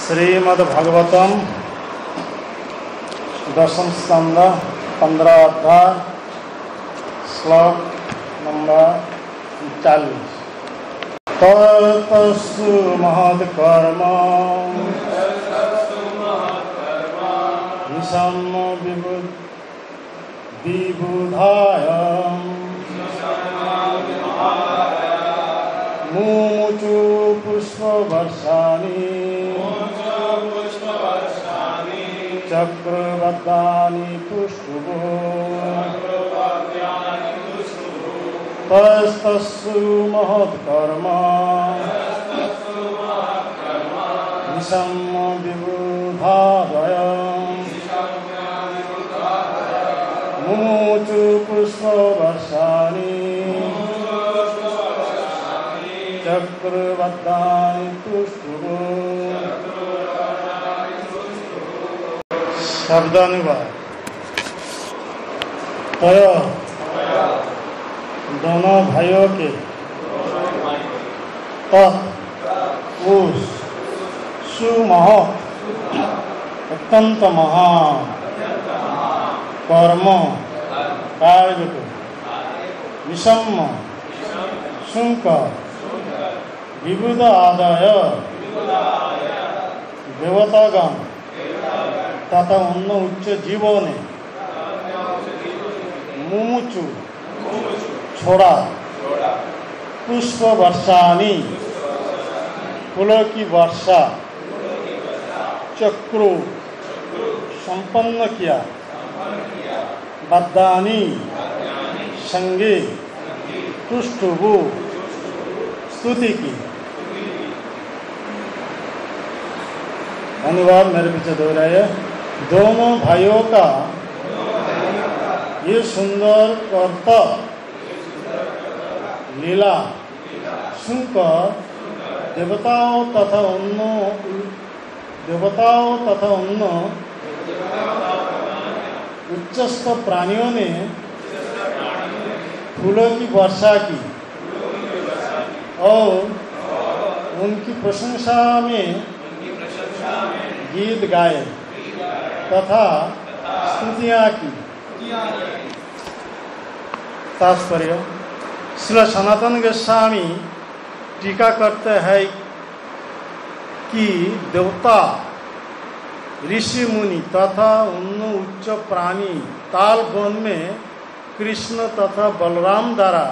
श्रीमद्भागवतम दशम स्कंद 15 अध्याय श्लोक नंबर 40। ततस्तु महत्कर्म विषम विबुधाय मुमुचु पुष्पवर्षाणि चक्रवद्दानि तुष्टुभो तस्तस्सु महत्कर्म विषम विबुधादय मुमुचु पुष्पवर्षाणि चक्रवद्दानि तुष्टुभो। शब्दानुवाद। तय दोनों भाइयों के उस सुमहत् अत्यंत महान कर्म कार्य को विषम शुंक विबुध आदाय देवतागण तथा उन उच्च जीवों ने मुमुचु छोड़ा पुष्प वर्षाणी फूलों की वर्षा चक्रो संपन्न किया बद्दानी संगे तुष्टुभु स्तुति की। अनुवाद मेरे पीछे दोहराए। दोनों भाइयों का ये सुंदर कर्तव्य लीला सुनकर देवताओं तथा उन उच्चस्थ प्राणियों ने फूलों की वर्षा की और उनकी प्रशंसा में गीत गाए तथा स्तुतियाँ की। तात्पर्य श्री सनातन गोस्वामी टीका करते हैं कि देवता ऋषि मुनि तथा उन उच्च प्राणी ताल वन में कृष्ण तथा बलराम द्वारा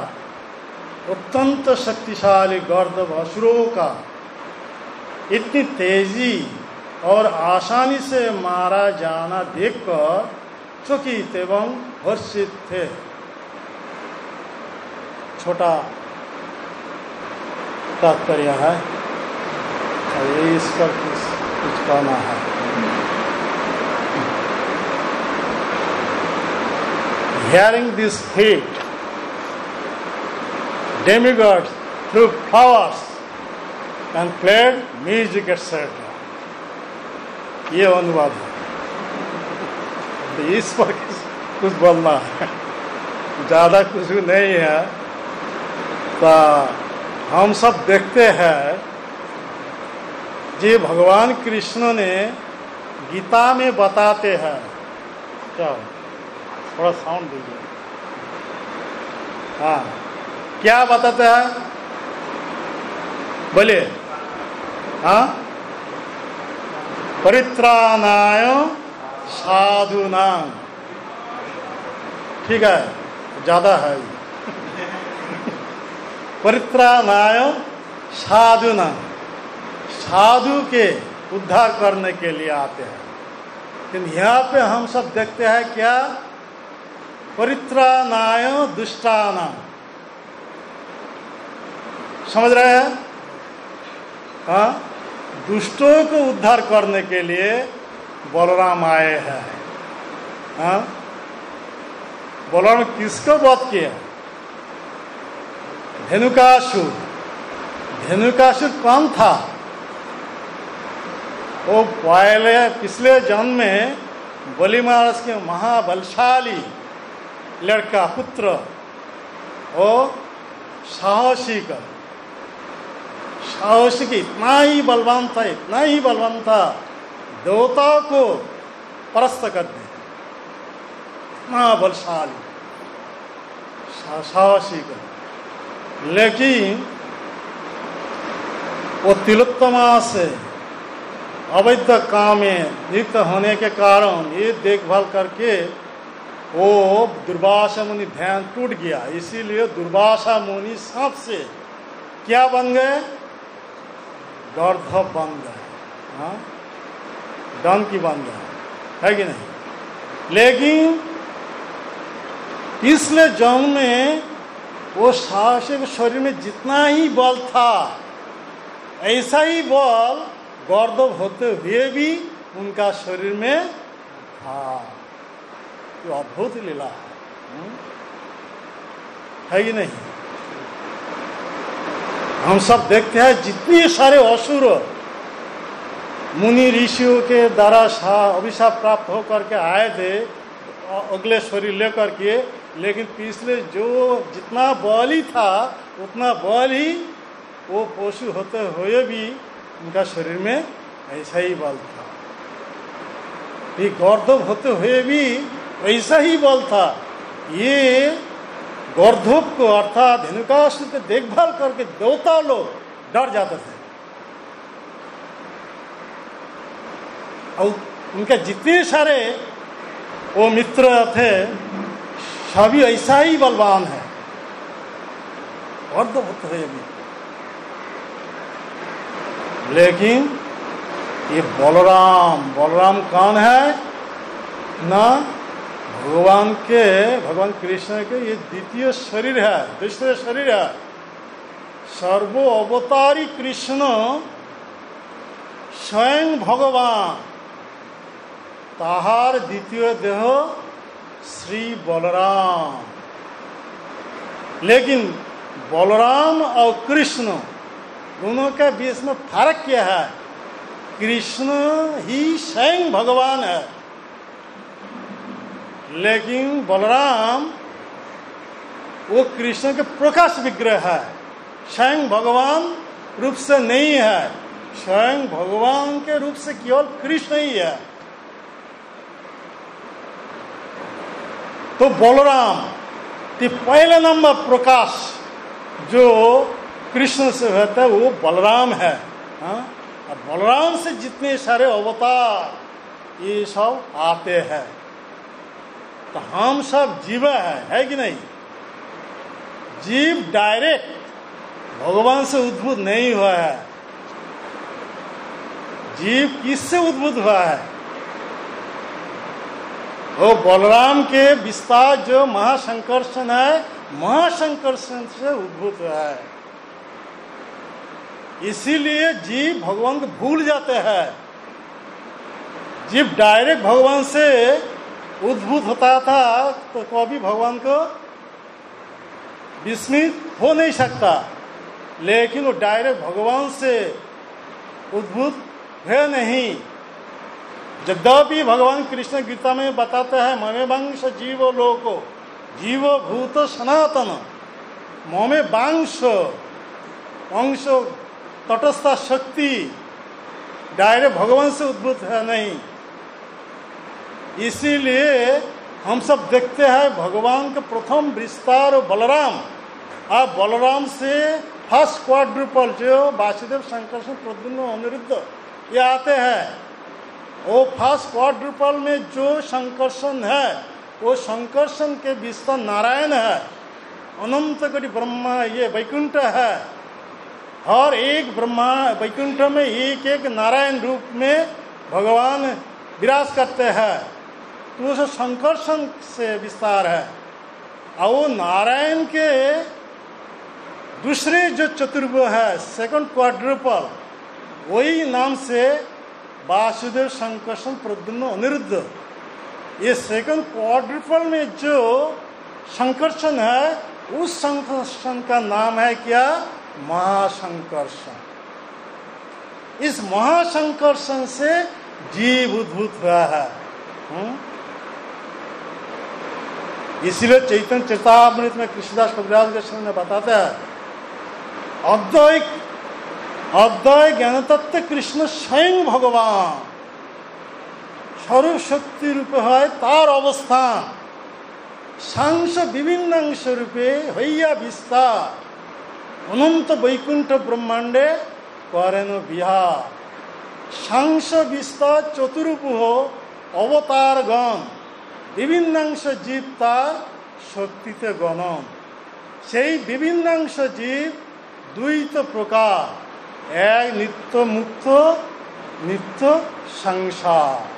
अत्यंत शक्तिशाली गर्दभ असुरों का इतनी तेजी और आसानी से मारा जाना देखकर चकित एवं हर्षित थे। छोटा तात्पर्य है, इस पर कुछ कहना है। Hearing this feat, demigods threw flowers and played music etc. ये अनुवाद है। तो इस पर कुछ बोलना है, ज़्यादा कुछ नहीं है। तो हम सब देखते हैं जी भगवान कृष्ण ने गीता में बताते हैं। क्या थोड़ा साउंड दीजिए। हाँ, क्या बताते हैं बोलिए। हाँ, परित्राणाय साधूनां। ठीक है, ज्यादा है। परित्राणाय साधूनां, साधु के उद्धार करने के लिए आते हैं। लेकिन यहाँ पे हम सब देखते हैं क्या, परित्राणाय दुष्टानां। समझ रहे हैं? हाँ, दुष्टों को उद्धार करने के लिए बलराम आए हैं। हाँ, बलराम किसको वध किया? धेनुकासुर। धेनुकासुर कौन था? वो पहले पिछले जन्म में बलि महाराज के महाबलशाली लड़का पुत्र, वो साहसी का साहसिक इतना ही बलवान था, इतना ही बलवान था, देवता को परास्त कर दे, इतना बलशाली साहसिक। लेकिन वो तिलोत्तमा से अवैध काम में नियुक्त होने के कारण ये देखभाल करके वो दुर्वासा मुनि ध्यान टूट गया। इसीलिए दुर्वासा मुनि सांप से क्या बन गए? गर्दभ बन गए, हाँ, डंकी बन गए, है कि नहीं? लेकिन पिछले जन्म में वो साहसिक शरीर में जितना ही बल था, ऐसा ही बल गर्दभ होते हुए भी उनका शरीर में था। तो अद्भुत लीला है कि नहीं? हम सब देखते हैं जितने सारे असुर मुनि ऋषियों के द्वारा अभिशाप प्राप्त होकर के आए थे अगले शरीर लेकर के, लेकिन पिछले जो जितना बल ही था उतना बल ही वो पशु होते हुए भी उनका शरीर में ऐसा ही बल था। ये गर्दभ होते हुए भी ऐसा ही बल था। ये गर्दभ को अर्थात धेनुकासुर की देखभाल करके देवता लोग डर जाते थे। और उनके जितने सारे वो मित्र थे सभी ऐसा ही बलवान है, गर्दभ होते हुए भी। लेकिन ये बलराम कौन है ना? भगवान कृष्ण के ये द्वितीय शरीर है, दूसरे शरीर है। सर्वो अवतारी कृष्ण स्वयं भगवान, ताहार द्वितीय देह श्री बलराम। लेकिन बलराम और कृष्ण दोनों के बीच में फर्क क्या है? कृष्ण ही स्वयं भगवान है, लेकिन बलराम वो कृष्ण के प्रकाश विग्रह है, स्वयं भगवान रूप से नहीं है। स्वयं भगवान के रूप से केवल कृष्ण ही है। तो बलराम के पहले नंबर प्रकाश जो कृष्ण से होता है वो बलराम है, हाँ? और बलराम से जितने सारे अवतार ये सब आते हैं। तो हम सब जीव है कि नहीं? जीव डायरेक्ट भगवान से उद्भूत नहीं हुआ है। जीव किससे उद्भूत हुआ है? वो बलराम के विस्तार जो महासंकर्षण है, महासंकर्षण से उद्भूत हुआ है। इसीलिए जीव भगवान को भूल जाते हैं। जीव डायरेक्ट भगवान से उद्भूत होता था तो कभी भगवान को विस्मित हो नहीं सकता, लेकिन वो डायरेक्ट भगवान से उद्भूत है नहीं। यद्यपि भगवान कृष्ण गीता में बताते हैं ममे वांश जीवो लोको जीवो भूत सनातन, ममे वांश अंश तटस्थ शक्ति डायरेक्ट भगवान से उद्भूत है नहीं। इसीलिए हम सब देखते हैं भगवान का प्रथम विस्तार बलराम, और बलराम से फर्स्ट क्वाड्रुपल जो वासुदेव संकर्षण प्रद्युम्न अनिरुद्ध ये आते हैं। वो फर्स्ट क्वाड्रुपल में जो संकर्षण है वो संकर्षण के विस्तार नारायण है, अनंत कोटि ब्रह्मा ये वैकुंठ है। और एक ब्रह्मा वैकुंठ में एक एक नारायण रूप में भगवान विराज करते हैं, तो उस संकर्षण से विस्तार है। और वो नारायण के दूसरे जो चतुर्भुज है सेकंड क्वाड्रुपल, वही नाम से वासुदेव संकर्षण प्रद्युम्न अनिरुद्ध। ये सेकंड क्वाड्रुपल में जो संकर्षण है उस संकर्षण का नाम है क्या? महासंकर्षण। इस महासंकर्षण से जीव उद्भूत हुआ है। इसीलिए चैतन्य चरितामृत में कृष्णदास कविराज गोस्वामी ने बताता है अद्वैत अद्वैत ज्ञान तत्व कृष्ण स्वयं भगवान स्वरूप शक्ति रूपे है तार अवस्थान सांस विभिन्नांश रूपे हईया विस्तार अनंत वैकुंठ ब्रह्मांडे करेन विहार सांस विस्तार चतुरूप हो अवतार गण विभिन्नांश जीव तार शक्तिते गणन से विभिन्नांश जीव द्वैत प्रकार एक नित्य मुक्त नित्य संसार।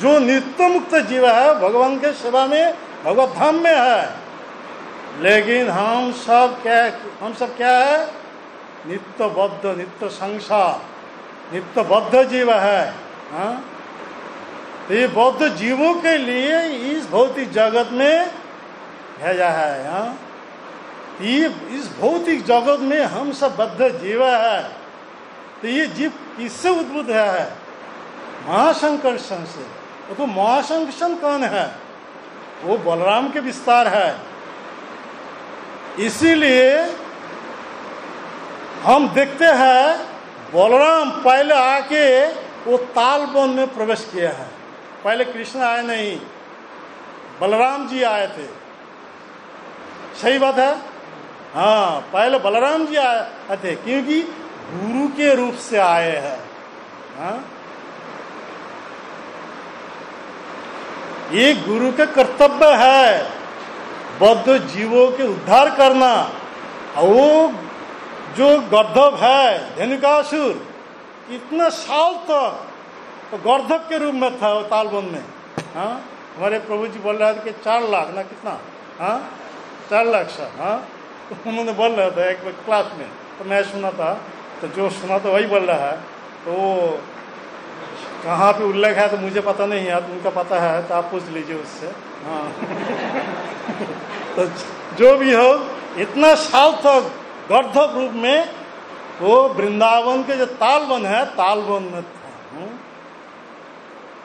जो नित्य मुक्त जीव है भगवान के सेवा में भगवत धाम में है, लेकिन हम सब क्या है? नित्य बद्ध नित्य संसार नित्य बद्ध जीव है। हाँ? तो ये बौद्ध जीवों के लिए इस भौतिक जगत में भेजा है। हाँ? ये इस भौतिक जगत में हम सब बद्ध जीव है। तो ये जीव किससे उद्भूत है? महासंकर्षण से। तो महासंकर्षण कौन है? वो बलराम के विस्तार है। इसीलिए हम देखते हैं बलराम पहले आके वो ताल वन में प्रवेश किया है। पहले कृष्ण आए नहीं, बलराम जी आए थे। सही बात है? हाँ, पहले बलराम जी आए थे क्योंकि गुरु के रूप से आए हैं। हाँ? ये गुरु का कर्तव्य है बौद्ध जीवों के उद्धार करना। और वो जो गर्दभ है धेनुकासुर इतना साल तक तो गर्दभ के रूप में था वो तालवन में। हाँ, हमारे प्रभु जी बोल रहे थे कि 4 लाख ना कितना, हाँ 4 लाख सर। हाँ, तो उन्होंने बोल रहा था एक क्लास में, तो मैं सुना था, तो जो सुना तो वही बोल रहा है। तो कहाँ पे उल्लेख है तो मुझे पता नहीं है, उनका पता है तो आप पूछ लीजिए उससे। हाँ तो जो भी हो इतना साल तक गर्दभ रूप में वो वृंदावन के जो तालवन है तालवन में था।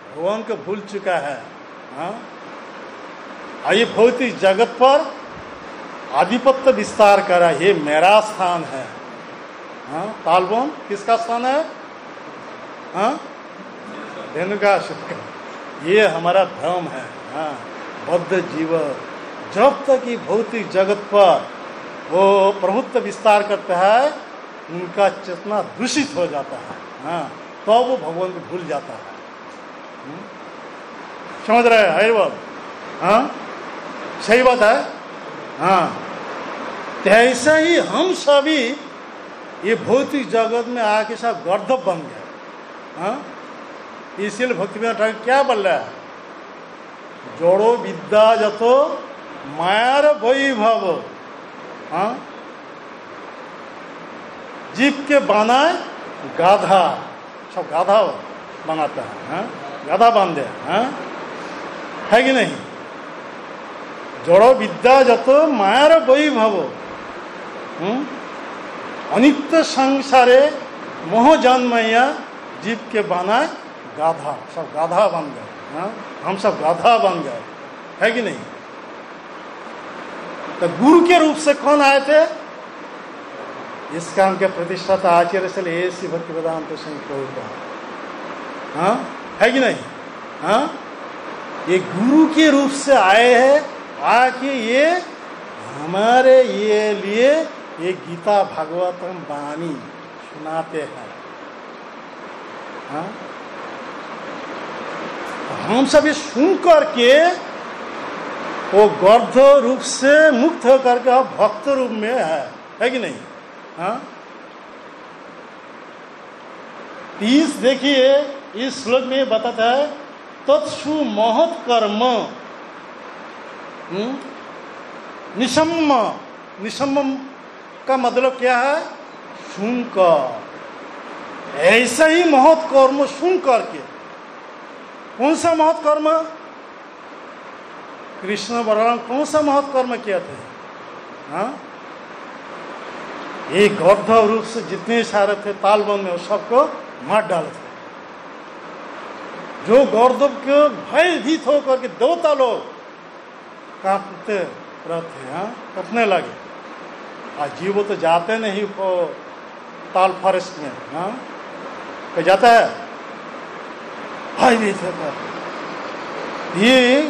भगवान को भूल चुका है। हाँ, ये भौतिक जगत पर आधिपत्य विस्तार करा, ये मेरा स्थान है। हाँ, तालवन किसका स्थान है? हाँ, धेनुकासुर का। ये हमारा धर्म है। हाँ, बद्ध जीव जब तक ये भौतिक जगत पर वो प्रभुत्व विस्तार करता है उनका चेतना दूषित हो जाता है। हाँ, तो वो भगवान को भूल जाता है। समझ रहे हैं हरिवल? हाँ, सही बात है। हाँ, तो ऐसा ही हम सभी ये भौतिक जगत में आके सब गर्दभ बन गए। हाँ, इसीलिए भक्तिविनोद ठाकुर क्या बोल रहा है? जोड़ो विद्या जतो मायार वैभव। हाँ, जीव के बनाए गाधा, सब गाधा बनाता है। हाँ, गाधा बांध दे। हाँ, है कि नहीं? जोड़ो विद्या जतो मायार वैभव अनित्य संसारे मोह जन्मैया जीव के बनाए गाधा, सब गाधा बन गए। हाँ, हम सब गाधा बन गए, है कि नहीं? तो गुरु के रूप से कौन आए थे? इस काम के प्रतिष्ठाता आचार्य से ऐसी भक्ति वेदांत सिंह प्रभुपाद। हाँ, है कि नहीं? हाँ, ये गुरु के रूप से आए हैं, आके ये हमारे ये लिए ये गीता भागवतम वाणी सुनाते हैं। हाँ, हम सब ये सुन करके वो गर्द रूप से मुक्त होकर के भक्त रूप में है कि नहीं? हाँ, इस देखिए इस श्लोक में बताता है तत्सु महत् कर्म निशम्म। निशम्म का मतलब क्या है? सुन कर। ऐसा ही महत् कर्म सुन करके। कौन सा महत् कर्म? कृष्ण बलराम कौन सा महत् कर्म किया थे? हाँ, एक गर्दभ रूप से जितने सारे थे तालवन में सबको मार डाले थे। जो गर्दभ के भयभीत होकर के देवता लोग कांपते रहते। हाँ, कपने लगे। आज जीव तो जाते नहीं हो ताल फॉरेस्ट में, हाँ कहीं जाता है हाईवे पर, ये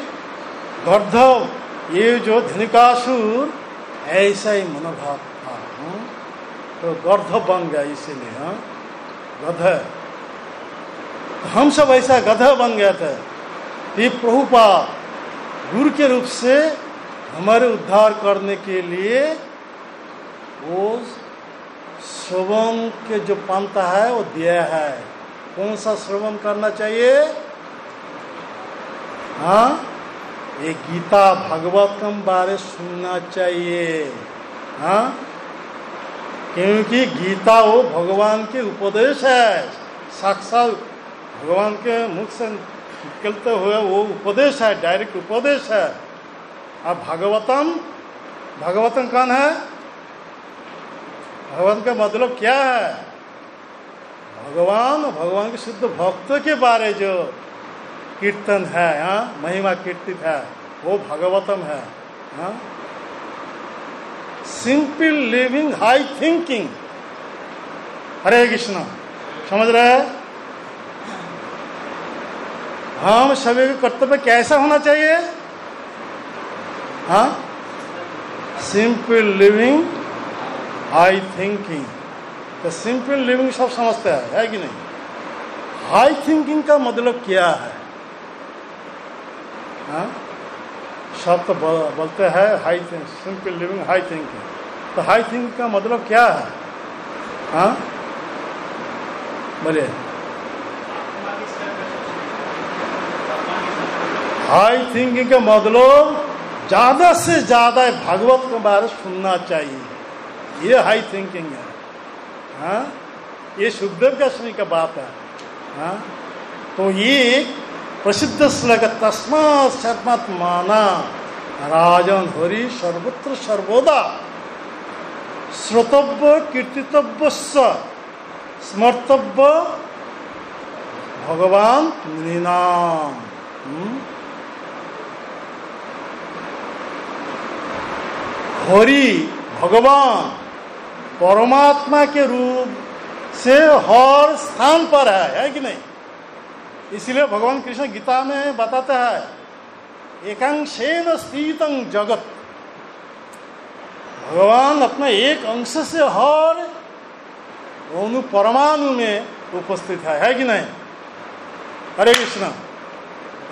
गर्दभ, ये जो धनिकासुर ऐसा ही मनोभाव था, तो गर्दभ बन गया इसीलिए, हाँ गध, हम सब ऐसा गधा बन गया था। ये प्रभुपाद गुरु के रूप से हमारे उद्धार करने के लिए वो श्रवण के जो पंथा है वो दिया है। कौन सा श्रवण करना चाहिए? हाँ, ये गीता भागवतम बारे सुनना चाहिए, हाँ, क्योंकि गीता वो भगवान के उपदेश है, साक्षात भगवान के मुख से निकलते हुए वो उपदेश है, डायरेक्ट उपदेश है। अब भागवतम, भागवतम कौन है? भगवान का मतलब क्या है? भगवान, भगवान के शुद्ध भक्तों के बारे जो कीर्तन है, हाँ महिमा कीर्तित है, वो भागवतम है, हाँ। Simple living, high thinking. Hare Krishna, समझ रहे हैं? हम सभी का कर्तव्य कैसा होना चाहिए? हाँ, सिंपल लिविंग, हाई थिंकिंग। तो सिंपल लिविंग सब समझते हैं, है कि नहीं? हाई थिंकिंग का मतलब क्या है? हाँ, सब तो बोलते हैं high thinking, simple living, high thinking. तो हाई थिंकिंग का मतलब क्या है? हाँ बोलिए। हाई थिंकिंग का मतलब ज्यादा से ज्यादा भागवत के बारे में सुनना चाहिए, ये हाई थिंकिंग है, हाँ। ये सुखदेव गोस्वामी का बात है, हाँ। तो ये प्रसिद्ध श्लोक तस्मात् सर्वात्माना राजन हरि सर्वत्र सर्वदा श्रोतव्य कीर्तितव्य स्मर्तव्य भगवान मुनीनाम। हरि भगवान परमात्मा के रूप से हर स्थान पर है कि नहीं? इसलिए भगवान कृष्ण गीता में बताता है एकांशेन स्थितं जगत। भगवान अपने एक अंश से हर अणु परमाणु में उपस्थित है कि नहीं? हरे कृष्ण।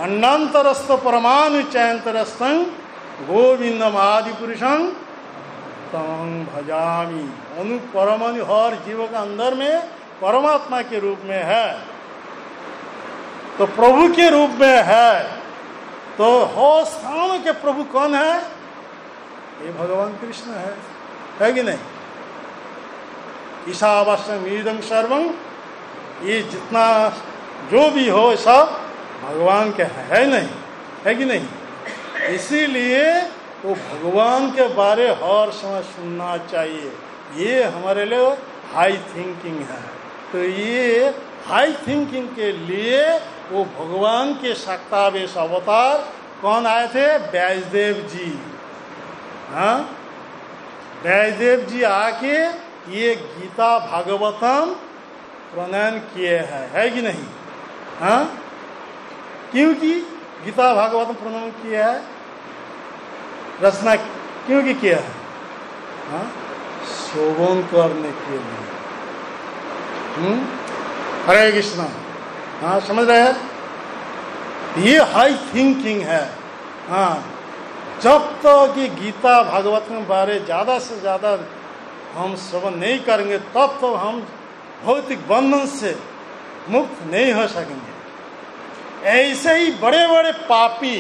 अन्नांतरस्थ परमाणु चयंतरस्थं गोविंदम आदि पुरुषं तम भजामी। अणु परमाणु हर जीव का अंदर में परमात्मा के रूप में है, तो प्रभु के रूप में है। तो हर स्थान के प्रभु कौन है? ये भगवान कृष्ण है कि नहीं? ईशावास्यम इदं सर्वं, ये जितना जो भी हो सब भगवान के है नहीं, है कि नहीं? इसीलिए वो भगवान के बारे हर समय सुनना चाहिए। ये हमारे लिए हाई थिंकिंग है। तो ये हाई थिंकिंग के लिए वो भगवान के शक्तावेश अवतार कौन आए थे? व्यासदेव जी, हाँ। व्यासदेव जी आके ये गीता भागवतम प्रणयन किए हैं, है कि नहीं? हाँ, क्योंकि गीता भागवतम प्रणयन किया है, रचना क्योंकि किया है? हाँ, श्रवण करने के लिए। हरे कृष्ण, हाँ समझ रहे हैं? ये हाई थिंकिंग है, हाँ। जब तक तो गीता भागवत के बारे ज़्यादा से ज़्यादा हम श्रवण नहीं करेंगे तब तो हम भौतिक बंधन से मुक्त नहीं हो सकेंगे। ऐसे ही बड़े बड़े पापी,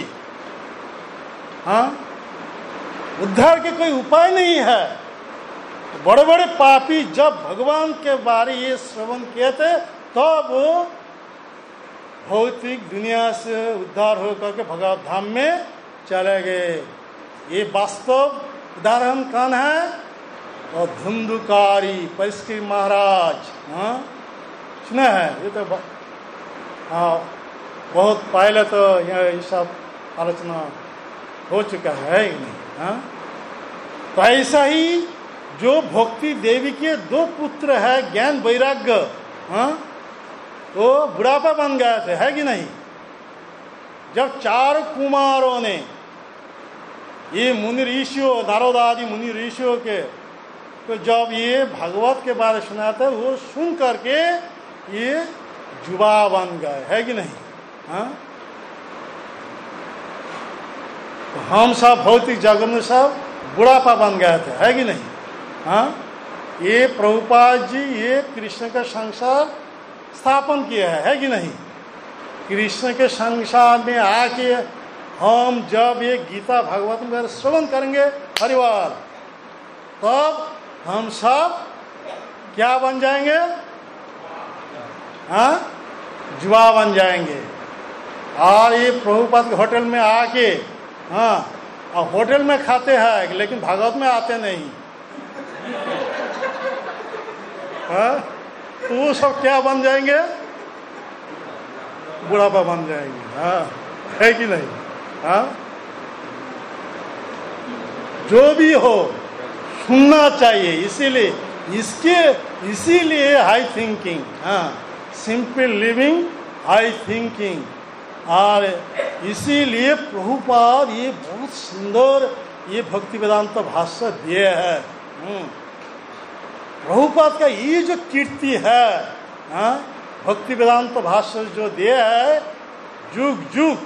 हाँ, उद्धार के कोई उपाय नहीं है। बड़े बड़े पापी जब भगवान के बारे ये श्रवण किए थे तब वो भौतिक दुनिया से उद्धार होकर के भगवत धाम में चले गए। ये वास्तव उदाहरण कौन है? और धुंधुकारी परिष्कृ महाराज, हाँ सुना है? ये तो हाँ बहुत पहले तो ये सब आलोचना हो चुका है ही नहीं, हाँ। तो ऐसा ही जो भक्ति देवी के दो पुत्र है ज्ञान वैराग्य, हाँ, तो बुढ़ापा बन गए थे, है कि नहीं? जब चार कुमारों ने ये मुनि ऋषियों, नारद आदि मुनि ऋषियों के, तो जब ये भागवत के बारे सुना था, वो सुन करके ये युवा बन गए, है कि नहीं? हाँ, तो हम सब भौतिक जगत में सब बुढ़ापा बन गए थे, है कि नहीं? हाँ, ये प्रभुपाद जी ये कृष्ण का संसार स्थापन किया है कि नहीं? कृष्ण के संसार में आके हम जब ये गीता भागवत में श्रवण करेंगे हरिवाल, तब हम सब क्या बन जाएंगे? हाँ, जुआ बन जाएंगे। और ये प्रभुपाद के होटल में आके, हाँ, और होटल में खाते हैं लेकिन भागवत में आते नहीं, हाँ, तो वो सब क्या बन जाएंगे? बुढ़ापा बन जाएंगे, हाँ, है कि नहीं? हाँ, जो भी हो सुनना चाहिए, इसीलिए हाई थिंकिंग, हाँ, सिंपल लिविंग हाई थिंकिंग। और इसीलिए प्रभुपाद ये बहुत सुंदर ये भक्ति वेदांत भाष्य दिए है। प्रभुपाद का ये जो कीर्ति है, हाँ, भक्ति वेदांत भाष्य जो दिया है, जुग जुग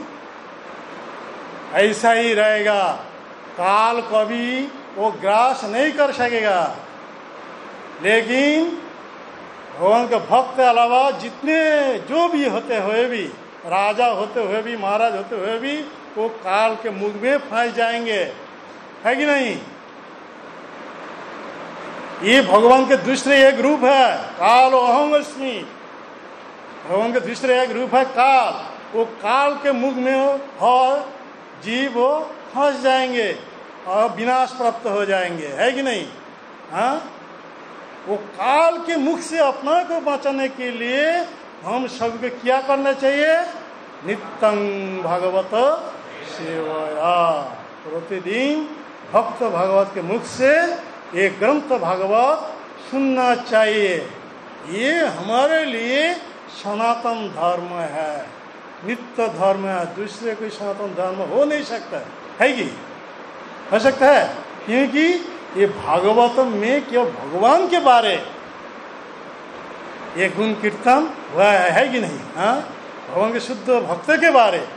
ऐसा ही रहेगा, काल कभी वो ग्रास नहीं कर सकेगा। लेकिन भगवान के भक्त के अलावा जितने जो भी होते हुए भी, राजा होते हुए भी, महाराज होते हुए भी, वो काल के मुख में फंस जाएंगे, है कि नहीं? ये भगवान के दूसरे एक रूप है, काल अहं अस्मि। भगवान के दूसरे एक रूप है काल। वो काल के मुख में और जीव वो फंस जाएंगे और विनाश प्राप्त हो जाएंगे, है कि नहीं? हाँ, वो काल के मुख से अपना को बचाने के लिए हम सबको क्या करना चाहिए? नित्यं भागवत सेवया, प्रतिदिन भक्त भागवत के मुख से एक ग्रंथ भागवत सुनना चाहिए। ये हमारे लिए सनातन धर्म है, नित्य धर्म है। दूसरे कोई सनातन धर्म हो नहीं सकता है कि हो सकता है? क्योंकि ये भागवत में केवल भगवान के बारे ये गुण कीर्तन हुआ है कि नहीं? हाँ, भगवान के शुद्ध भक्त के बारे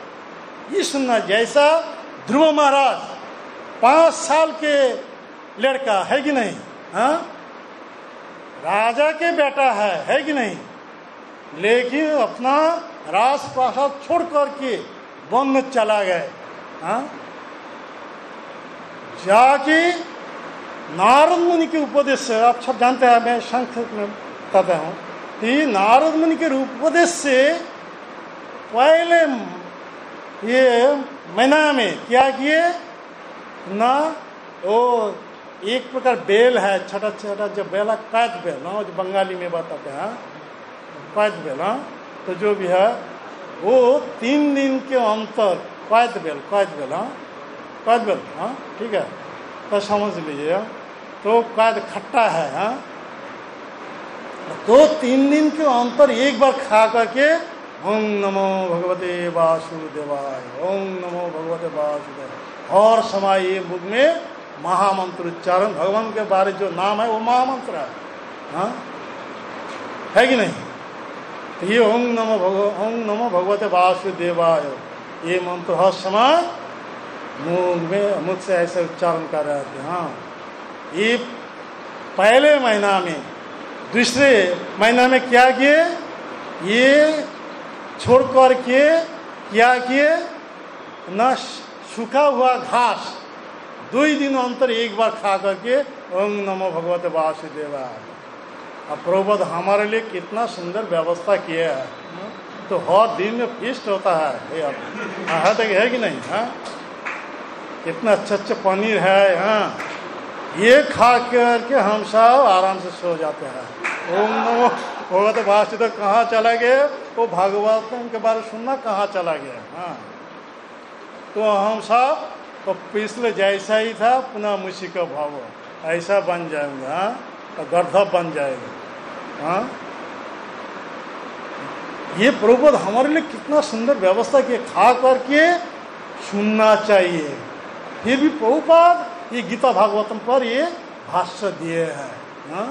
ये सुनना। जैसा ध्रुव महाराज 5 साल के लड़का है कि नहीं? हाँ, राजा के बेटा है कि नहीं? लेकिन अपना राजप्रासाद छोड़ करके वन में चला गए। हाँ, जाके नारद मुनि के उपदेश से, आप सब जानते हैं, मैं संक्षेप में बताता हूँ कि नारद मुनि के उपदेश से पहले ये महीना में क्या किए ना, वो एक प्रकार बेल है, छोटा छोटा जो बेला, कैद बेल, हाँ, जो बंगाली में बताते हैं कैद बेल, हाँ, तो जो भी है वो 3 दिन के अंतर कैद बेल, हाँ, कैद बेल, हाँ, ठीक है, तो समझ लीजिए। तो कैद खट्टा है, हाँ, तो 3 दिन के अंतर एक बार खा करके ओम नमो भगवते वासुदेवाय, ओम नमो भगवते वासुदेवाय, और समय ये मुख में महामंत्र उच्चारण, भगवान के बारे जो नाम है वो महामंत्र है, हाँ, है कि नहीं? तो ये ओम नमो भगवते वासुदेवाय ये मंत्र हर समय मुख से ऐसे उच्चारण कर रहे थे। हाँ, ये पहले महीना में, दूसरे महीना में क्या किए? ये छोड़ कर के क्या किए ना, सूखा हुआ घास 2 दिन अंतर एक बार खा करके ओम नमो भगवते वासुदेवाय। अब प्रभुपाद हमारे लिए कितना सुंदर व्यवस्था किया है, तो हर दिन में फीस्ट होता है, हाँ, है कि नहीं? हाँ, कितना अच्छा पनीर है, हाँ, ये खा करके हम सब आराम से सो जाते हैं। ओम नमो भगवते वासुदेव कहाँ चला गया? वो भागवत के बारे सुनना कहाँ चला गया? हाँ, तो हम सब तो पिछले जैसा ही था, पुनः मुसी का भाव ऐसा बन जाएंगे, हाँ, तो गर्दभ बन जाएगा, हाँ। ये प्रभुपद हमारे लिए कितना सुंदर व्यवस्था किए, खा करके सुनना चाहिए। फिर भी प्रभुपाद ये गीता भागवतम पर ये भाष्य दिए हैं, हाँ?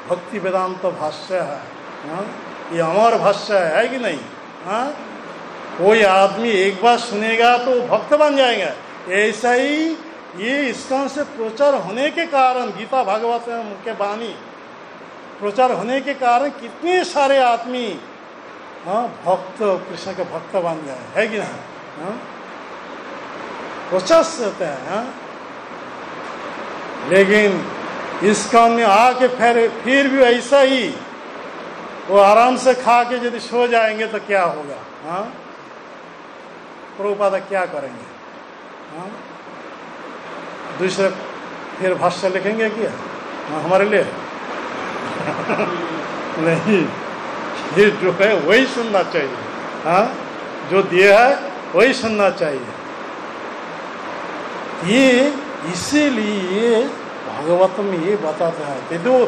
भक्ति वेदांत भाष्य है, हाँ? ये अमर भाष्य है कि नहीं, हाँ? कोई आदमी एक बार सुनेगा तो भक्त बन जाएगा। ऐसा ही ये इस्कॉन से प्रचार होने के कारण, गीता भागवतम के वाणी प्रचार होने के कारण कितने सारे आदमी, हाँ, भक्त, कृष्ण के भक्त बन गए, है कि नहीं, हाँ? प्रोसेस होते हैं, हाँ? लेकिन इस्कॉन में आके फिर भी ऐसा ही वो आराम से खा के यदि सो जाएंगे तो क्या होगा, हाँ? प्रभुपाद क्या करेंगे, हाँ? दूसरे फिर भाष्य लिखेंगे क्या, हाँ, हमारे लिए नहीं, ये जो है वही सुनना चाहिए, हाँ, जो दिया है वही सुनना चाहिए। ये इसीलिए भागवत में ये बताते हैं। तो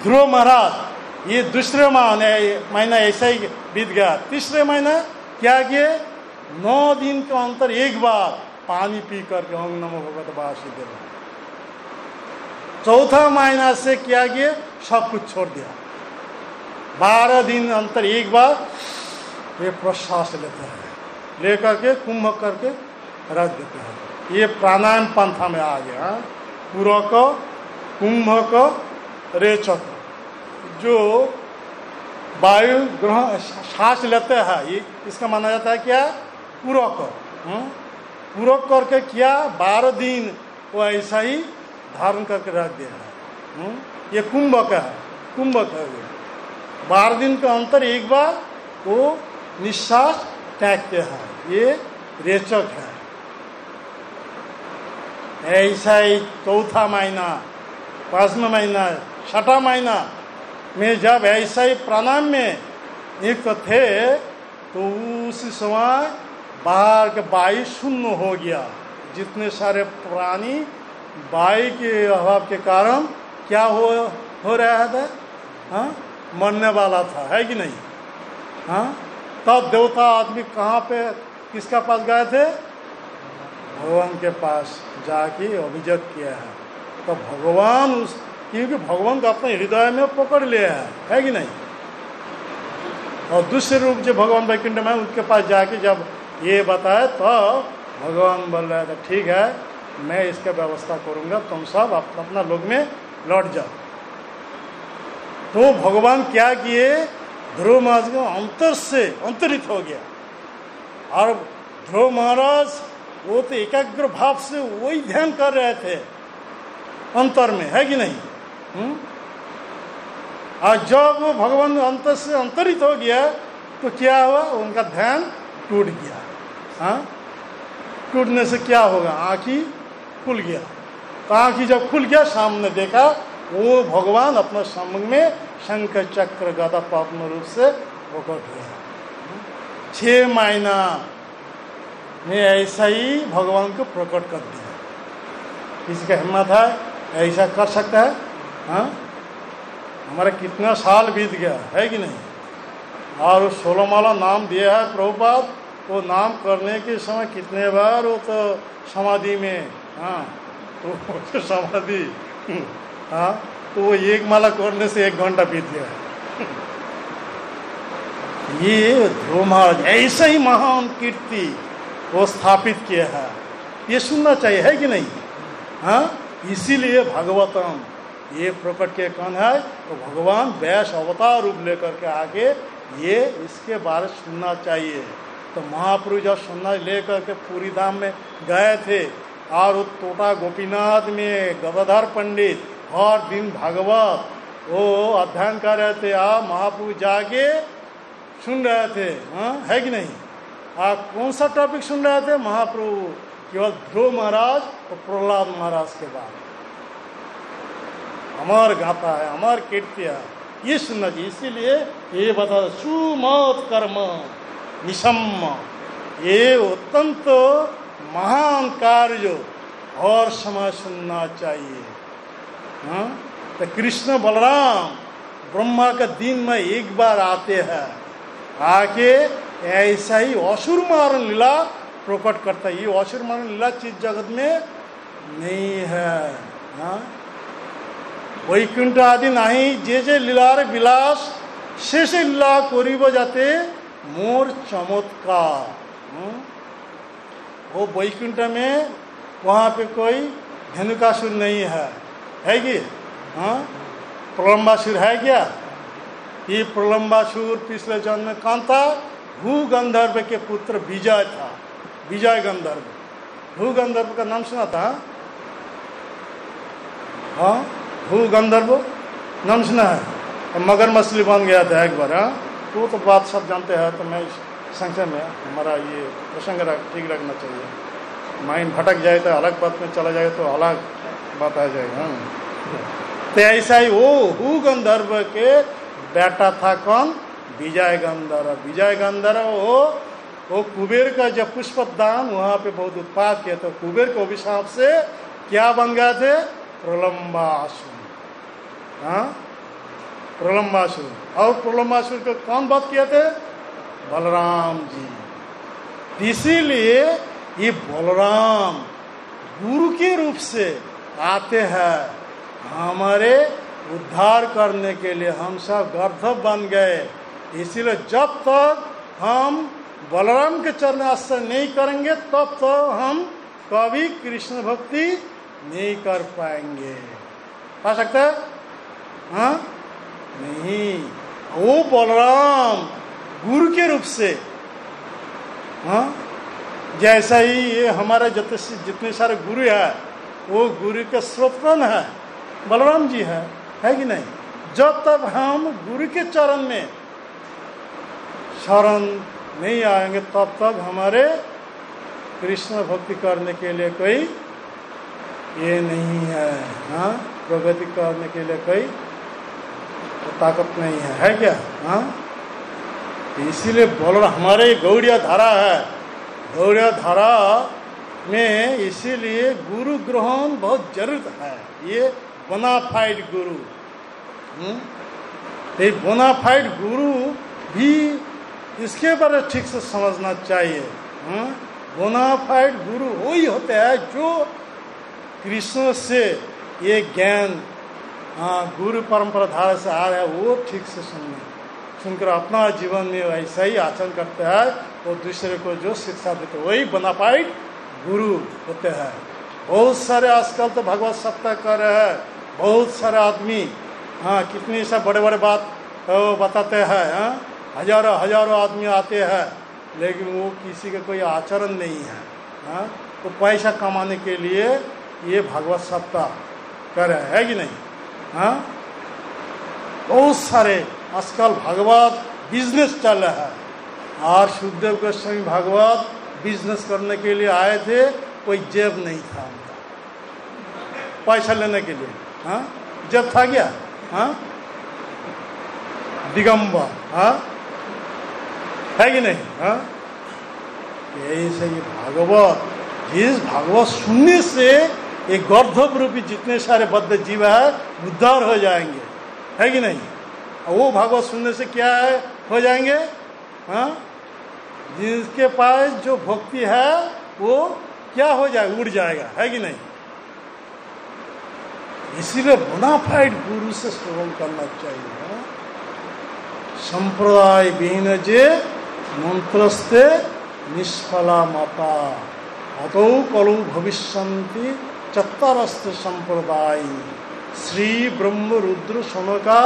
ध्रुव महाराज ये दूसरे महीना ऐसा ही बीत गया, तीसरे महीना क्या किए, 9 दिन के अंतर एक बार पानी पी करके ओम नमो भगवते वासुदेव। चौथा महीना से क्या किए, सब कुछ छोड़ दिया। 12 दिन अंतर एक बार ये प्रश्वास लेते हैं, लेकर के कुंभ करके रख देते हैं। ये प्राणायाम पंथा में आ गया, पूरक, कुंभक, रेचक। जो वायु ग्रहण सांस लेते हैं, ये इसका माना जाता है क्या, पूरक। पूरक करके क्या 12 दिन वो ऐसा ही धारण करके रख दिया है। ये कुंभक है, कुंभक है। 12 दिन के अंतर एक बार वो निश्वास त्यागते हैं, ये रेचक है। ऐसा ही चौथा महीना, 5वां महीना, 6वां महीना में जब ऐसा ही प्राणायाम में एक तो थे, तो उस समय बाहर के वायु शून्य हो गया। जितने सारे प्राणी वायु के अभाव के कारण क्या हो रहा था, हाँ, मरने वाला था, है कि नहीं, हाँ। तब देवता आदमी कहाँ पे, किसका पास गए थे, भगवान के पास जाके अभिजत किया है। तो भगवान क्योंकि भगवान को अपने हृदय में पकड़ लिया है कि नहीं। और दूसरे रूप जो भगवान वैकुंठ में उनके पास जाके जब ये बताया तो भगवान बोल रहे थे, ठीक है, मैं इसका व्यवस्था करूंगा, तुम सब अपना लोक में लौट जाओ। तो भगवान क्या किए, ध्रुव महाराज को अंतर से अंतरित हो गया। और ध्रुव महाराज वो तो एकाग्र भाव से वही ध्यान कर रहे थे अंतर में, है कि नहीं। और जब वो भगवान अंतर से अंतरित हो गया तो क्या हुआ, उनका ध्यान टूट गया। हाँ, टूटने से क्या होगा, आँखी खुल गया। तो आँखी जब खुल गया, सामने देखा वो भगवान अपने सम्मुख में शंख चक्र गदा पद्म रूप से प्रकट हुआ। 6 महीना में ऐसा ही भगवान को प्रकट कर दिया। किसी का हिम्मत है ऐसा कर सकता है, हाँ। हमारा कितना साल बीत गया, है कि नहीं। और 16 माला नाम दिया है प्रभुपाद, वो नाम करने के समय कितने बार वो तो समाधि में, हाँ, तो समाधि, हाँ, तो वो एक माला करने से 1 घंटा बीत गया। ये ध्रुव महाराज ऐसा ही महान कीर्ति वो स्थापित किया है, ये सुनना चाहिए, है कि नहीं, हाँ। इसीलिए भागवतम ये प्रकट के कौन है, तो भगवान व्यास अवतार रूप लेकर के आगे ये इसके बारे सुनना चाहिए। तो महाप्रभु जब सुनना लेकर के पूरी धाम में गए थे, और वो टोटा गोपीनाथ में गदाधर पंडित हर दिन भागवत वो अध्ययन कर रहे थे, महाप्रभु जाके सुन रहे थे, हाँ, है कि नहीं। आप कौन सा टॉपिक सुन रहे थे, महाप्रभु केवल ध्रुव महाराज और प्रहलाद महाराज के बाद। अमर गाथा है, अमर कीर्ति है, ये सुनना चाहिए। इसीलिए ये बता, सुमत कर्म निशम्म, ये अत्यंत महान कार्य और समय सुनना चाहिए। हाँ? तो कृष्ण बलराम ब्रह्मा का दिन में एक बार आते हैं, आके ऐसा ही असुर मारण लीला प्रकट करता है। ये असुर मारण लीला चीज जगत में नहीं है। हाँ? वैकुंठ आदि नहीं, जे जे लीलार विलास से लीला करिब जाते मोर चमत्कार। वो वैकुंठ में वहाँ पे कोई धेनुकासुर नहीं है कि? हाँ? प्रलंबासुर है क्या? ये प्रलंबासुर पिछले जन्म में कौन था? भू गंधर्व के पुत्र विजय था, विजय गंधर्व। भू गंधर्व का नाम सुना था? हाँ, भू गंधर्व नाम सुना है? मगर मछली बन गया था एक बार। हाँ, तो बात सब जानते हैं, तो मैं संक्षेप में हमारा ये प्रसंग ठीक रखना चाहिए। माइंड भटक जाए तो अलग बात में चला जाए तो अलग बात आ जाएगा। तो ऐसा ही वो गंधर्व के बेटा था कौन? विजय गंधर्व। विजय गंधर्व वो कुबेर का जब पुष्पदान वहाँ पे बहुत उत्पाद किया, तो कुबेर के अभिशाप से क्या बन गए थे? प्रलंबासुर। हाँ, प्रलंबासुर। और प्रलंबासुर को कौन वध किए थे? बलराम जी। इसीलिए ये बलराम गुरु के रूप से आते हैं हमारे उद्धार करने के लिए। हम सब गर्दभ बन गए, इसीलिए जब तक हम बलराम के चरण आश्रय नहीं करेंगे तब तक हम कभी कृष्ण भक्ति नहीं कर पाएंगे। पा सकते हैं? हाँ, नहीं। वो बलराम गुरु के रूप से, हाँ, जैसा ही ये हमारे जितने सारे गुरु है, वो गुरु के स्रोतन है, बलराम जी है कि नहीं? जब तक हम गुरु के चरण में शरण नहीं आएंगे तब तक हमारे कृष्ण भक्ति करने के लिए कोई ये नहीं है। हाँ, प्रगति करने के लिए कोई ताकत नहीं है क्या? हाँ, इसीलिए बोल रहा हमारे गौड़िया धारा है। गौड़िया धारा में इसीलिए गुरु ग्रहण बहुत जरूरत है। ये बोनाफाइड गुरु, ये बोनाफाइड गुरु भी इसके बारे ठीक से समझना चाहिए। बोनाफाइड गुरु वही होते हैं जो कृष्ण से ये ज्ञान गुरु परंपरा धारा से आ रहा है, वो ठीक से सुनकर अपना जीवन में ऐसा ही आचरण करते हैं और दूसरे को जो शिक्षा देते वही बोनाफाइड गुरु होते हैं। बहुत सारे आजकल तो भगवत सप्ताह कर रहे हैं, बहुत सारे आदमी कितनी सा बड़े बड़े बात बताते हैं। हजारों आदमी आते हैं, लेकिन वो किसी का कोई आचरण नहीं है। तो पैसा कमाने के लिए ये भगवत सप्ताह कर रहे हैं कि नहीं? बहुत सारे आजकल भगवत बिजनेस चल रहा है। और सुखदेव गोस्वामी भगवत बिजनेस करने के लिए आए थे, कोई जेब नहीं था उनका पैसा लेने के लिए। जेब था क्या? दिगंबर है कि नहीं? यही से ये भागवत, जिस भागवत सुनने से एक गर्दभ रूपी जितने सारे बद्ध जीव है उद्धार हो जाएंगे, है कि नहीं? वो भागवत सुनने से क्या है हो जाएंगे? जिसके पास जो भक्ति है वो क्या हो जाएगा? उड़ जाएगा, है कि नहीं? इसीलिए बोनाफाइड गुरु से श्रवण करना चाहिए। संप्रदाय विहीन जे मंत्रस्ते निष्फला माता अतो कलु भविष्यन्ति चत्तारस्ते संप्रदाय श्री ब्रह्म रुद्र सनका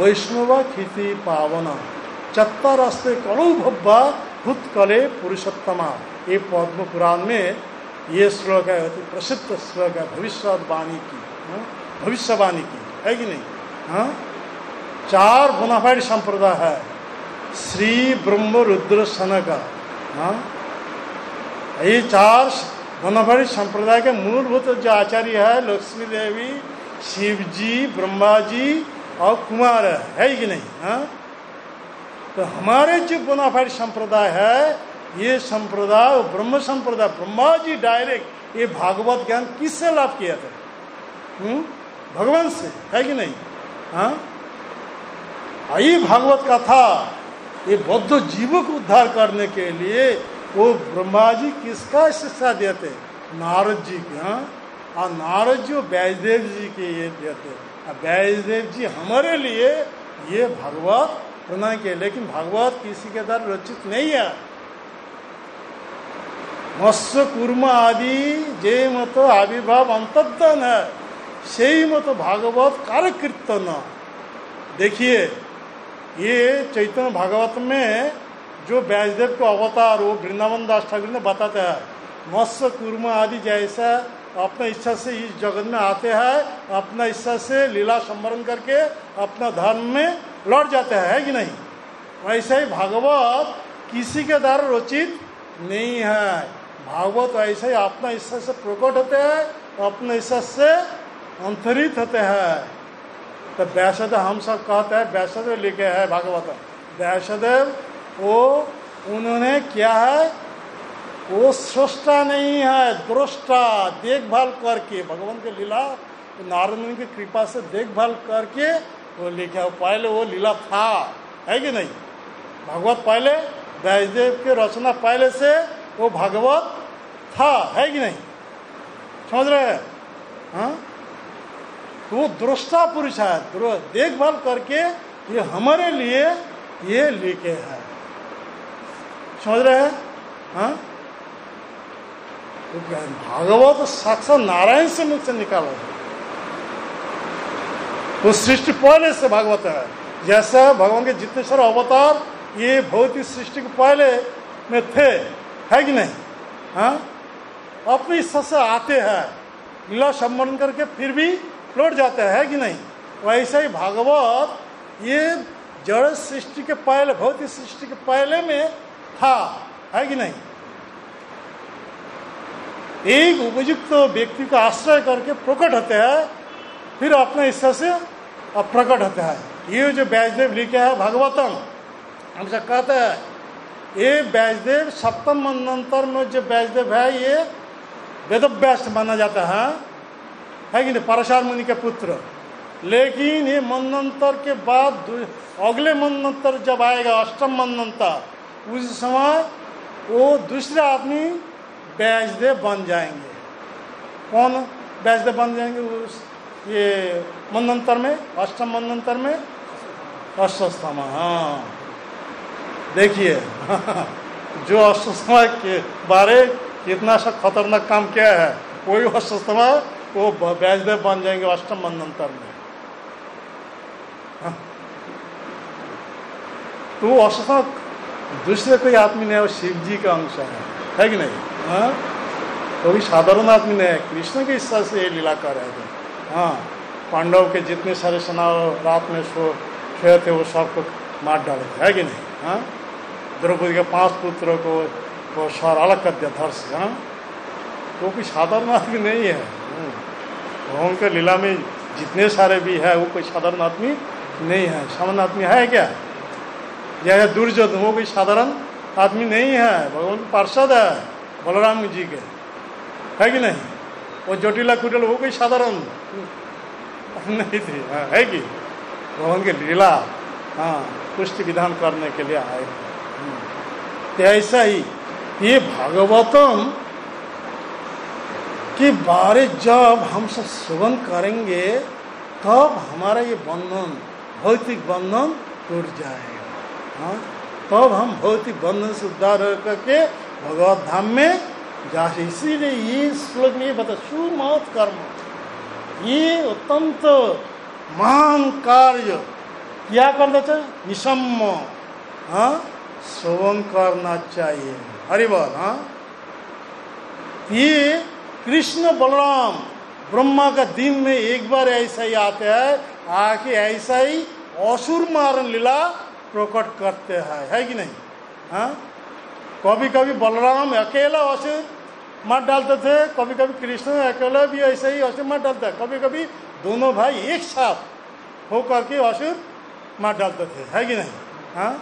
वैष्णव खिति पावना चत्तारस्ते कलु भव्वा भूतकले पुरुषोत्तमा। ये पद्म पुराण में ये श्लोक है, अति प्रसिद्ध श्लोक है भविष्यवाणी की, भविष्यवाणी की, है कि नहीं? चार बोनाफाइड संप्रदाय है, श्री ब्रह्म रुद्र सनका। ये चार बोनाफाइड संप्रदाय के मूलभूत जो आचार्य है लक्ष्मी देवी, शिव जी, ब्रह्मा जी और कुमार है कि नहीं? तो हमारे जो बोनाफाइड संप्रदाय है, ये संप्रदाय ब्रह्म संप्रदाय, ब्रह्मा जी डायरेक्ट ये भागवत ज्ञान किससे लाभ किया था? भगवान से, है कि नहीं? हाँ, ये भागवत कथा ये बौद्ध जीवों को उद्धार करने के लिए वो ब्रह्मा जी किसका शिक्षा देते? नारद जी के। हाँ, और नारद जी व्यासदेव जी के ये देते। व्यासदेव जी हमारे लिए ये भागवत बना के, लेकिन भागवत किसी के द्वारा रचित नहीं है। मत्स्य कूर्म आदि जे मत आविर्भाव अंतर्धन है, सही मत भागवत कार्य कीर्तन। देखिए, ये चैतन्य भागवत में जो व्यासदेव को अवतार वो वृंदावन दास ठाकुर ने बताता है, मत्स्य कूर्म आदि जैसा अपना इच्छा से इस जगत में आते हैं, अपना इच्छा से लीला संवरण करके अपना धर्म में लौट जाते हैं, है कि नहीं? वैसे ही भागवत किसी के द्वारा रचित नहीं है। भागवत ऐसे ही अपना इच्छा से प्रकट होते हैं, अपने इच्छा से अंतरित होते हैं। तो व्यासदेव हम सब कहते हैं, व्यासदेव लिखे है भागवत। व्यासदेव वो उन्होंने क्या है, वो सृष्टा नहीं है, दृष्टा, देखभाल करके भगवान के लीला नारद मुनि की कृपा से देखभाल करके वो लिखा। पहले वो लीला था, है कि नहीं? भागवत पहले व्यासदेव के रचना पहले से वो भागवत था, है कि नहीं? समझ रहे हैं? हाँ, वो दृष्टा पुरुष है, देखभाल करके ये हमारे लिए ये लिखे है। समझ रहे हैं? हाँ, तो भागवत साक्षात नारायण से मुख से निकाला है। तो सृष्टि पहले से भागवत है। जैसा भगवान के जितने सारे अवतार ये भौतिक सृष्टि के पहले में थे, है कि नहीं? हाँ, अपनी इच्छा से आते हैं, लीला संवरण करके फिर भी लौट जाते हैं, है कि नहीं? वैसे ही भागवत ये जड़ सृष्टि के पहले, भौतिक सृष्टि के पहले में था, है कि नहीं? एक उपयुक्त व्यक्ति का आश्रय करके प्रकट होते हैं, फिर अपने इच्छा से प्रकट होते हैं। ये जो व्यासदेव लिखे है भागवतम, हमसे कहते हैं ये व्यासदेव सप्तम मनंतर में जो व्यासदेव है ये वेदव्यास माना जाता है कि नहीं? पराशर मुनि के पुत्र। लेकिन ये मनंतर के बाद अगले मनंतर जब आएगा, अष्टम मनंतर, उस समय वो दूसरे आदमी व्यासदेव बन जाएंगे। कौन व्यासदेव बन जाएंगे? उस ये मनंतर में, अष्टम मनंतर में अश्वत्थामा। हाँ, देखिए जो अश्वत्थामा के बारे कितना सा खतरनाक काम किया है, कोई अश्वत्थामा वो व्यासदेव बन जाएंगे अष्टम मनंतर में। हाँ, तो वो अश्वत्थामा दूसरे कोई आदमी नहीं, वो शिव जी का अंश है कि नहीं? हाँ, तो भी साधारण आदमी नहीं है, कृष्ण की इच्छा से ये लीला कर रहे थे। हाँ, पांडव के जितने सारे सेना रात में सोए थे वो सबको मार डाले थे, है कि नहीं? हाँ, द्रौपदी के 5 पुत्रों को वो स्वर अलग कर दिया धर से। हाँ, वो कोई साधारण आदमी नहीं है। भगवान के लीला में जितने सारे भी है वो कोई साधारण आदमी नहीं है। सामान्य आदमी है क्या? जैसे दुर्योधन, वो कोई साधारण आदमी नहीं है, भगवान के पार्षद है बलराम जी के, है कि नहीं? वो जटिला कुटिल वो कोई साधारण नहीं थी, है कि? भगवान के लीला हाँ पुष्टि विधान करने के लिए आए। तो ऐसा ही ये भागवतम के बारे जब हम सब श्रवण करेंगे तब हमारा ये बंधन, भौतिक बंधन टूट जाएगा। हाँ, तब हम भौतिक बंधन से उद्धार करके भगवत धाम में जा। इसीलिए ये श्लोक में बता, सुमहत कर्म, ये अत्यंत महान कार्य क्या करना चाहिए? निशम्म हाँ श्रवण करना चाहिए। हरि बोल। हाँ, ये कृष्ण बलराम ब्रह्मा का दिन में एक बार ऐसा ही आते हैं, आके ऐसा ही असुर मारण लीला प्रकट करते हैं, है कि नहीं? हाँ, कभी कभी बलराम अकेला असुर मार डालते थे, कभी कभी कृष्ण अकेला भी ऐसे ही असुर मार डालते हैं, कभी कभी दोनों भाई एक साथ होकर के असुर मार डालते थे, है कि नहीं? हाँ,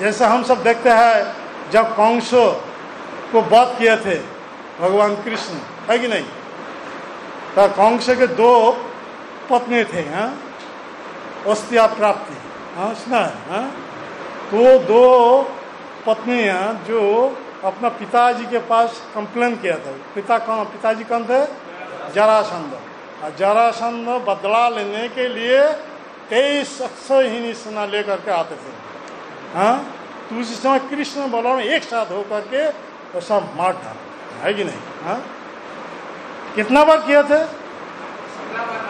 जैसे हम सब देखते हैं जब कंस को वध किए थे भगवान कृष्ण, है कि नहीं? तो कंस के दो पत्नी थे, हाँ, अस्तिया प्राप्ति, हाँ, सुना है, हाँ? तो दो पत्नियां जो अपना पिताजी के पास कंप्लेन किया था। पिताजी कौन थे? जरासंध। और जरासंध बदला लेने के लिए 23 अक्षयहीनी सेना लेकर के आते थे, हाँ? तो उसी समय कृष्ण बलराम एक साथ होकर के वो सब मार डाला, है कि नहीं, हाँ? कितना बार किया थे?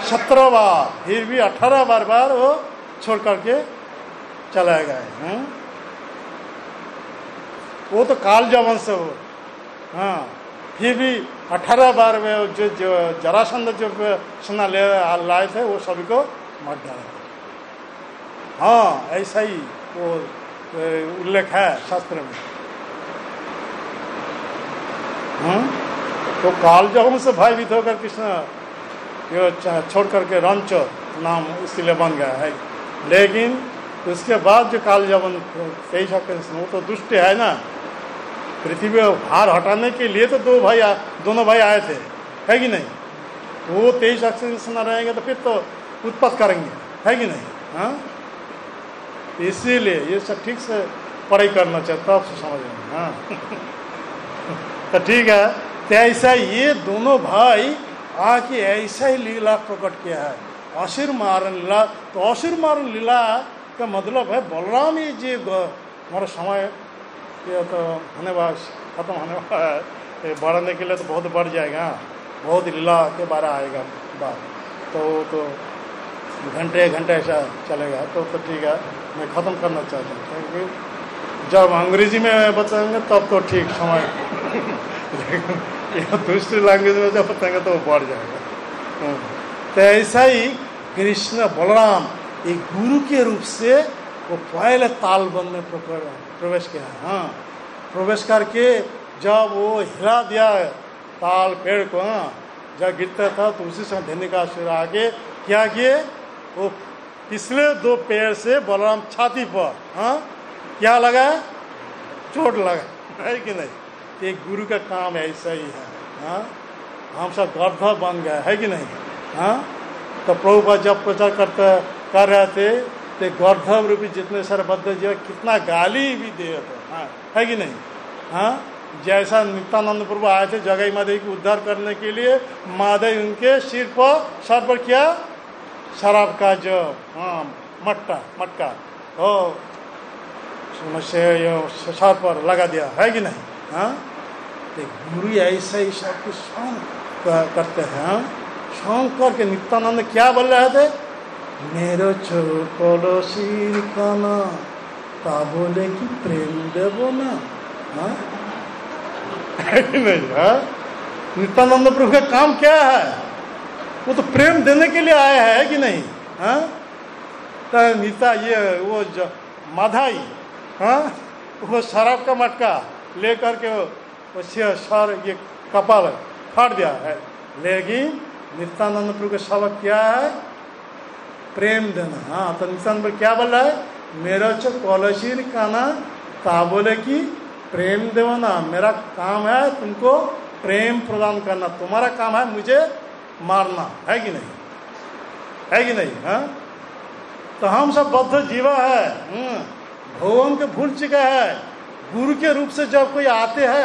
17 बार। फिर भी 18 बार वो छोड़ करके चला गए, हाँ? वो तो काल जवन से हो, हाँ। फिर भी 18 बार में जो जरासंध जो सेना ले लाए थे वो सभी को मार डाला, हाँ। ऐसा ही वो उल्लेख है शास्त्र में, हाँ? तो काल जवन से भयभीत होकर कृष्ण छोड़ करके रंच नाम इसलिए बन गया है। लेकिन उसके बाद जो काल जवन 23 कृष्ण, वो तो दुष्ट है ना। पृथ्वी पे भार हटाने के लिए तो दोनों भाई आए थे, है कि नहीं? वो 23 कृष्ण रहेंगे तो फिर तो उत्पत्त करेंगे, है कि नहीं, हाँ? इसीलिए ये सब ठीक से पढ़ाई करना चाहिए, तब से समझेंगे, हाँ। तो ठीक है। तो ऐसा ये दोनों भाई आके ऐसा ही लीला प्रकट किया है, असुर मारन लीला। तो असुर मारन लीला का मतलब है बलराम ही जी हमारा समय ये तो होने वाला, खत्म होने वाला है। बढ़ने के लिए तो बहुत बढ़ जाएगा, बहुत लीला के बारे आएगा बात, तो घंटे ऐसा चलेगा। तो ठीक है, मैं ख़त्म करना चाहता हूँ, क्योंकि जब अंग्रेजी में बताएंगे तब तो ठीक समय लेकिन दूसरी लैंग्वेज में जब बताएंगे तो वो बढ़ जाएगा। तो ऐसा ही कृष्ण बलराम एक गुरु के रूप से वो पहले तालबन में प्रवेश किया, हाँ। प्रवेश करके जब वो हिला दिया ताल पेड़ को, हाँ, जब गिरता था तो उसी समय धनिकासुर आके क्या किए, वो पिछले 2 पेड़ से बलराम छाती पर, हाँ, क्या लगा? चोट लगा, है कि नहीं? एक गुरु का काम ऐसा ही है, हाँ। हम सब गर्दभ बन गए, है कि नहीं, हाँ। तो प्रभुपाद जब प्रचार कर रहे थे तो गर्दभ रूपी जितने सारे बद्ध जीव कितना गाली भी दिए थे, हाँ, है कि नहीं, हाँ। जैसा नित्यानंद प्रभु आए थे जगई माधवी को उद्धार करने के लिए, माधवी उनके सर पर क्या? शराब का जो, हाँ, मटका ओ सर पर लगा दिया, है कि नहीं, हाँ। तो गुरु ऐसा ही सब कुछ सहन करते हैं, हाँ। सहन करके नित्यानंद क्या बोल रहे थे? मेरो चोर सिर काना ता बोले कि प्रेम देवो ना, हाँ, है कि नहीं, हाँ। नित्यानंद प्रभु का काम क्या है? वो तो प्रेम देने के लिए आया है कि नहीं, हाँ। तो नीता ये वो जो माधाई, हाँ, वो शराब का मटका लेकर के वो सर ये कपाल फाड़ दिया है। लेकिन नित्यानंद प्रभु का सबक क्या है? प्रेम देना, हाँ। तो नित्यानंद प्रभु क्या बोल रहा है? मेरा चो कॉलशीर काना ता बोले कि प्रेम देवना, मेरा काम है तुमको प्रेम प्रदान करना, तुम्हारा काम है मुझे मारना, है कि नहीं, है कि नहीं, हाँ। तो हम सब बद्ध जीवा है, भगवान को भूल चुका है। गुरु के रूप से जब कोई आते हैं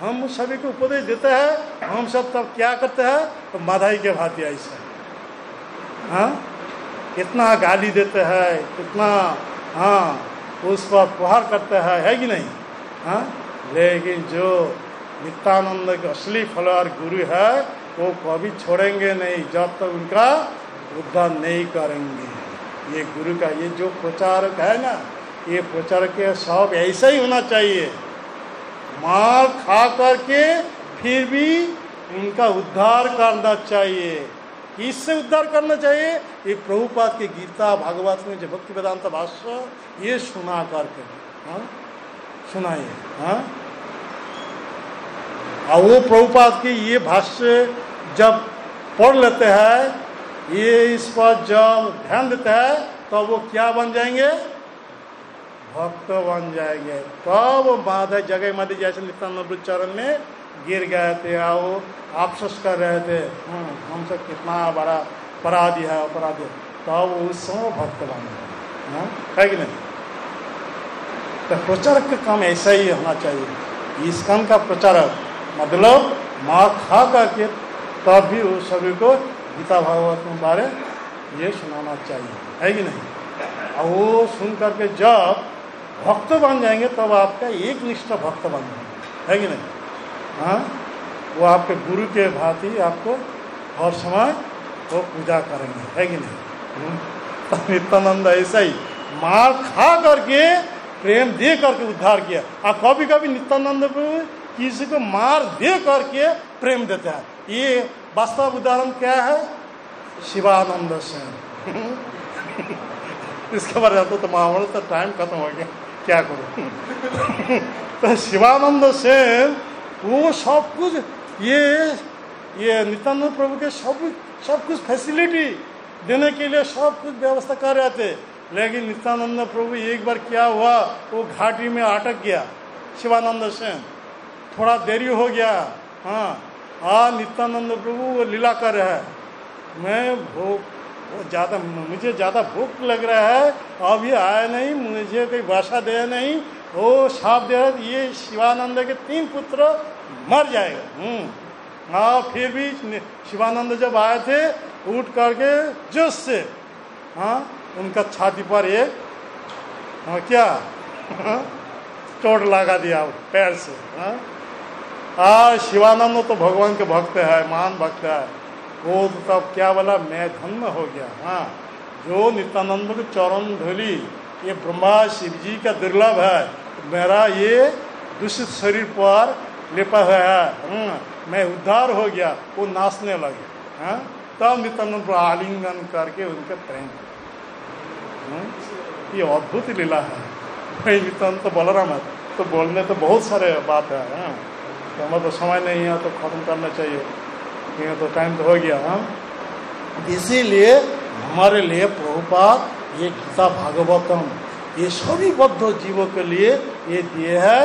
हम सभी को उपदेश देते हैं, हम सब तब क्या करते हैं? तो माधाई के भांति ऐसा, हाँ, कितना गाली देते हैं, कितना, हाँ, उस पर प्रहार करते हैं, है कि नहीं, हाँ। लेकिन जो नित्यानंद के असली फलवार गुरु है वो कभी छोड़ेंगे नहीं जब तक उनका उद्धार नहीं करेंगे। ये गुरु का ये जो प्रचारक है ना, ये प्रचारक के सब ऐसा ही होना चाहिए, मार खा करके फिर भी उनका उद्धार करना चाहिए। किससे उद्धार करना चाहिए? ये प्रभुपाद के गीता भागवत में जो भक्ति वेदांत भाष्य ये सुना करके, हाँ, सुनाइए, हाँ। और वो प्रभुपाद के ये भाष्य जब पढ़ लेते हैं, ये इस पर जब ध्यान देते हैं, तो वो क्या बन जाएंगे? भक्त बन जाएंगे। तब माधव जगह माधव जैसे नित्यानंद चरण में गिर गए थे या वो अफसोस कर रहे थे हमसे कितना बड़ा अपराधी है अपराधी, तो वो उस समय भक्त बन गए, है कि नहीं। तो प्रचारक का काम ऐसा ही होना चाहिए। इस्कॉन का प्रचारक मतलब माँ खा करके तब भी वो सभी को गीता भागवत में बारे ये सुनाना चाहिए, है कि नहीं। और वो सुन करके जब भक्त बन जाएंगे तब आपका एक निष्ठ भक्त बन जाएंगे, है कि नहीं। हाँ, वो आपके गुरु के भांति आपको हर समय वो पूजा करेंगे, है कि नहीं। तो नित्यानंद ऐसा ही मार खा करके प्रेम दे करके उद्धार किया। और कभी कभी नित्यानंद किसी को मार दे करके प्रेम देता है। ये वास्तव उदाहरण क्या है, शिवानंद सेन। इसके बारे में तो महाभारत का टाइम खत्म हो गया, क्या करूं। तो शिवानंद सेन वो सब कुछ ये नित्यानंद प्रभु के सब कुछ फैसिलिटी देने के लिए सब कुछ व्यवस्था कर रहे थे। लेकिन नित्यानंद प्रभु एक बार क्या हुआ, वो घाटी में अटक गया शिवानंद सेन, थोड़ा देरी हो गया। हाँ, नित्यानंद प्रभु वो लीला कर रहा है, मुझे ज़्यादा भूख लग रहा है, अभी आया नहीं, मुझे कोई वर्षा दे नहीं, वो साफ दे रहा, ये शिवानंद के 3 पुत्र मर जाएगा। हाँ, फिर भी शिवानंद जब आए थे उठ करके जोश से उनका छाती पर एक क्या चोट लगा दिया पैर से। शिवानंद तो भगवान के भक्त है, महान भक्त है। वो तो तब क्या बोला, मैं धन्य हो गया। जो नित्यानंद के चरण धूली ये ब्रह्मा शिव जी का दुर्लभ है, मेरा ये दूषित शरीर पर लेपा हुआ है, मैं उद्धार हो गया। वो नाचने लगे। तब नित्यानंद आलिंगन करके उनके प्रेम। ये अद्भुत लीला है। नित्यानंद तो बलराम है, तो बोलने तो बहुत सारे बात है, तो हमें तो समय नहीं है तो खत्म करना चाहिए, ये तो टाइम तो हो गया। इसीलिए हमारे लिए प्रभुपाद ये गीता भागवतम ये सभी बौद्ध जीवों के लिए ये दिए है।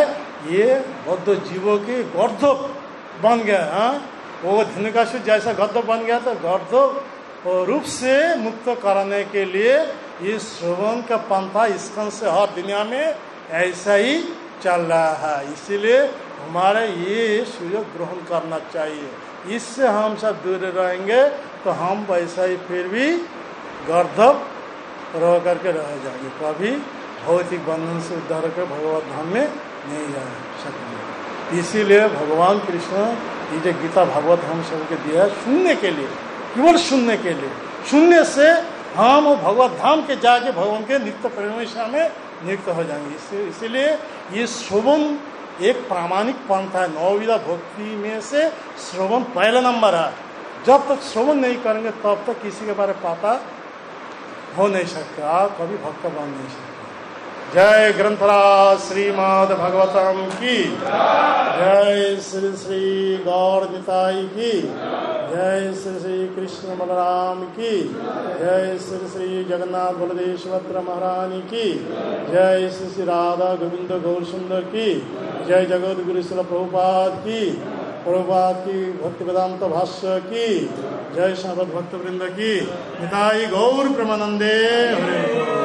ये बौद्ध जीवों के गर्दभ बन गया। वो धनुकासुर जैसा गर्दभ बन गया, तो गर्दभ रूप से मुक्त कराने के लिए ये श्रवण का पंथा इस्कॉन से हर दुनिया में ऐसा ही चल रहा है। इसीलिए हमारे ये सुयोग ग्रहण करना चाहिए। इससे हम सब दूर रहेंगे तो हम वैसा ही फिर भी गर्दभ रह करके रह जाएंगे, कभी भौतिक बंधन से उद्धार कर भगवत धाम में नहीं जा सकेंगे। इसीलिए भगवान कृष्ण ये जो गीता भागवत हम सबके दिया है सुनने के लिए, केवल सुनने के लिए, सुनने से हम भगवत धाम के जाके भगवान के नित्य परमेश्वर में नियुक्त हो जाएंगे। इसीलिए ये श्रवण एक प्रामाणिक पंथा है। 9 विधा भक्ति में से श्रवण पहला नंबर है। जब तक श्रवण नहीं करेंगे तब तक किसी के बारे में पता हो नहीं सकता, कभी भक्त बन नहीं सकता। जय ग्रंथराज श्रीमद् भागवतम की जय, श्री श्री गौर निताई की जय, श्री श्री कृष्ण बलराम की जय, श्री श्री जगन्नाथ बलदेव सुभद्रा महारानी की जय, श्री श्री राधा गोविंद गौर सुंदर की जय, जगत गुरु श्रील प्रभुपाद की भक्ति वेदांत भाष्य की जय, श्रीमद् भक्त वृंद की निताई गौर प्रेमानंदे हरे।